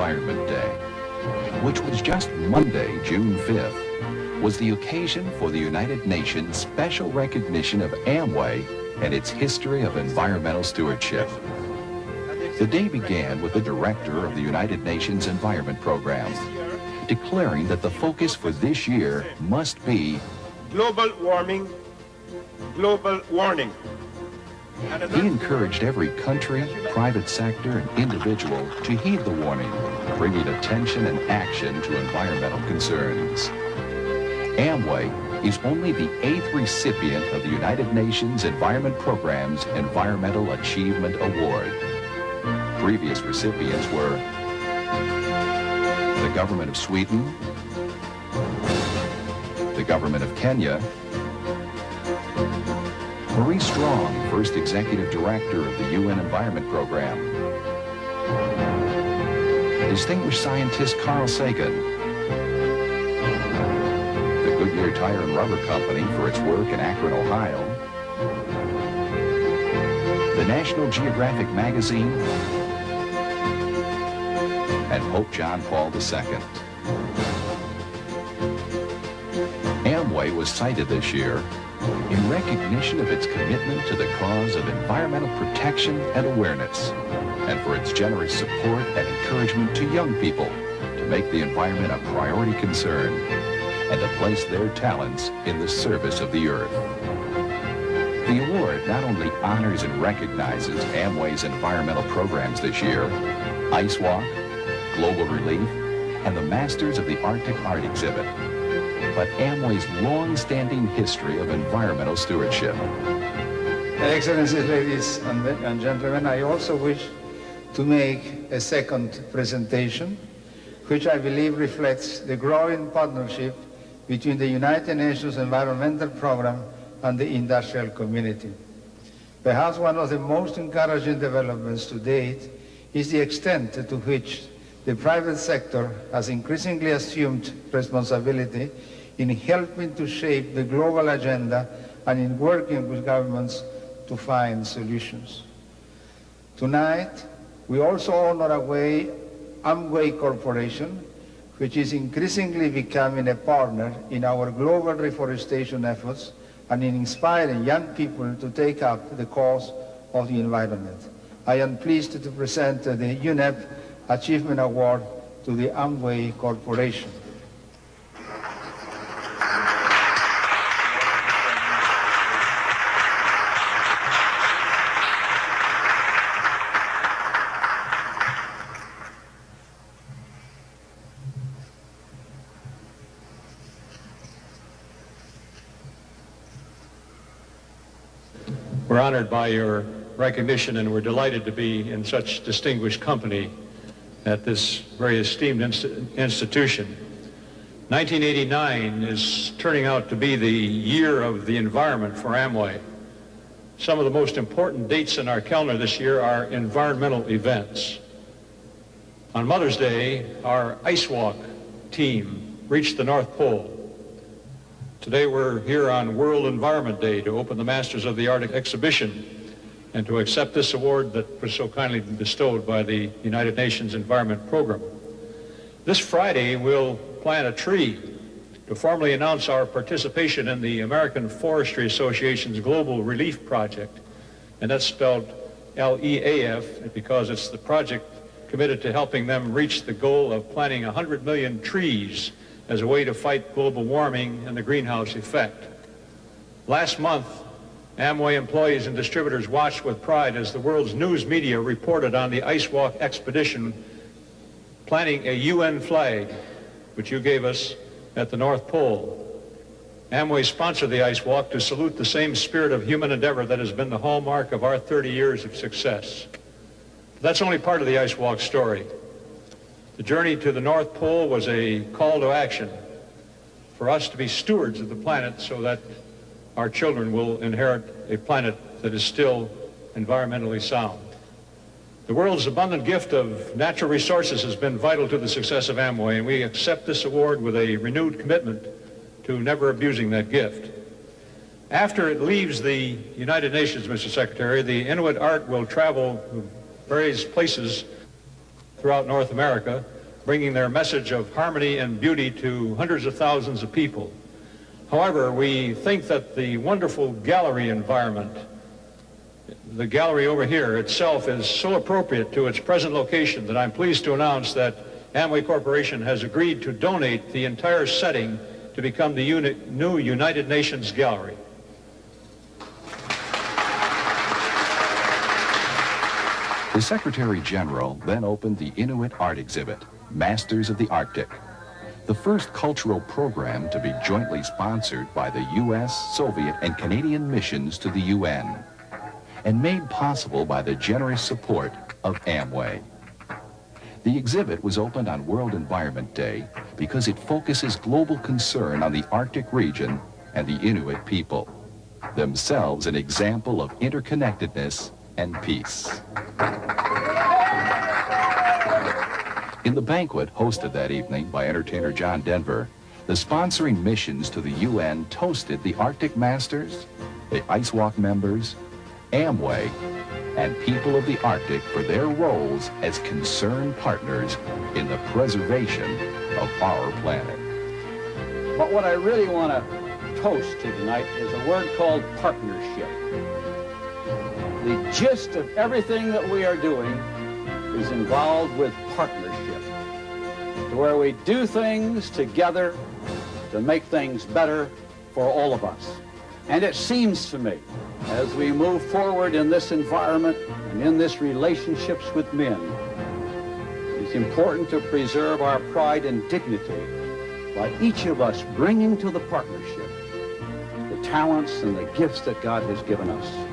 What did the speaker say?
Environment Day, which was just Monday, June 5th, was the occasion for the United Nations special recognition of Amway and its history of environmental stewardship. The day began with the director of the United Nations Environment Program, declaring that the focus for this year must be global warming, global warning. He encouraged every country, private sector, and individual to heed the warning, bringing attention and action to environmental concerns. Amway is only the 8th recipient of the United Nations Environment Program's Environmental Achievement Award. Previous recipients were the government of Sweden, the government of Kenya, Marie Strong, first executive director of the UN Environment Program, distinguished scientist Carl Sagan, the Goodyear Tire and Rubber Company for its work in Akron, Ohio, the National Geographic Magazine, and Pope John Paul II. Amway was cited this year in recognition of its commitment to the cause of environmental protection and awareness, and for its generous support and encouragement to young people to make the environment a priority concern and to place their talents in the service of the earth. The award not only honors and recognizes Amway's environmental programs this year, Ice Walk, Global Relief, and the Masters of the Arctic Art exhibit, but Amway's long-standing history of environmental stewardship. Excellencies, ladies and gentlemen, I also wish to make a second presentation, which I believe reflects the growing partnership between the United Nations Environmental Program and the industrial community. Perhaps one of the most encouraging developments to date is the extent to which the private sector has increasingly assumed responsibility in helping to shape the global agenda and in working with governments to find solutions. Tonight, we also honor Amway Corporation, which is increasingly becoming a partner in our global reforestation efforts and in inspiring young people to take up the cause of the environment. I am pleased to present the UNEP Achievement Award to the Amway Corporation. We're honored by your recognition, and we're delighted to be in such distinguished company at this very esteemed institution. 1989 is turning out to be the year of the environment for Amway. Some of the most important dates in our calendar this year are environmental events. On Mother's Day, our Ice Walk team reached the North Pole. Today we're here on World Environment Day to open the Masters of the Arctic exhibition and to accept this award that was so kindly bestowed by the United Nations Environment Program. This Friday we'll plant a tree to formally announce our participation in the American Forestry Association's Global Relief Project, and that's spelled LEAF because it's the project committed to helping them reach the goal of planting 100 million trees as a way to fight global warming and the greenhouse effect. Last month, Amway employees and distributors watched with pride as the world's news media reported on the Ice Walk expedition planting a UN flag, which you gave us at the North Pole. Amway sponsored the Ice Walk to salute the same spirit of human endeavor that has been the hallmark of our 30 years of success. But that's only part of the Ice Walk story. The journey to the North Pole was a call to action for us to be stewards of the planet so that our children will inherit a planet that is still environmentally sound. The world's abundant gift of natural resources has been vital to the success of Amway, and we accept this award with a renewed commitment to never abusing that gift. After it leaves the United Nations, Mr. Secretary, the Inuit art will travel to various places throughout North America, bringing their message of harmony and beauty to hundreds of thousands of people. However, we think that the wonderful gallery environment, the gallery over here itself, is so appropriate to its present location that I'm pleased to announce that Amway Corporation has agreed to donate the entire setting to become the new United Nations Gallery. The Secretary General then opened the Inuit art exhibit, Masters of the Arctic, the first cultural program to be jointly sponsored by the U.S., Soviet, and Canadian missions to the UN, and made possible by the generous support of Amway. The exhibit was opened on World Environment Day because it focuses global concern on the Arctic region and the Inuit people, themselves an example of interconnectedness and peace. In the banquet hosted that evening by entertainer John Denver, the sponsoring missions to the UN toasted the Arctic Masters, the Ice Walk members, Amway, and people of the Arctic for their roles as concerned partners in the preservation of our planet. But what I really want to toast to tonight is a word called partnership. The gist of everything that we are doing is involved with partnership, to where we do things together to make things better for all of us. And it seems to me, as we move forward in this environment and in this relationships with men, it's important to preserve our pride and dignity by each of us bringing to the partnership the talents and the gifts that God has given us.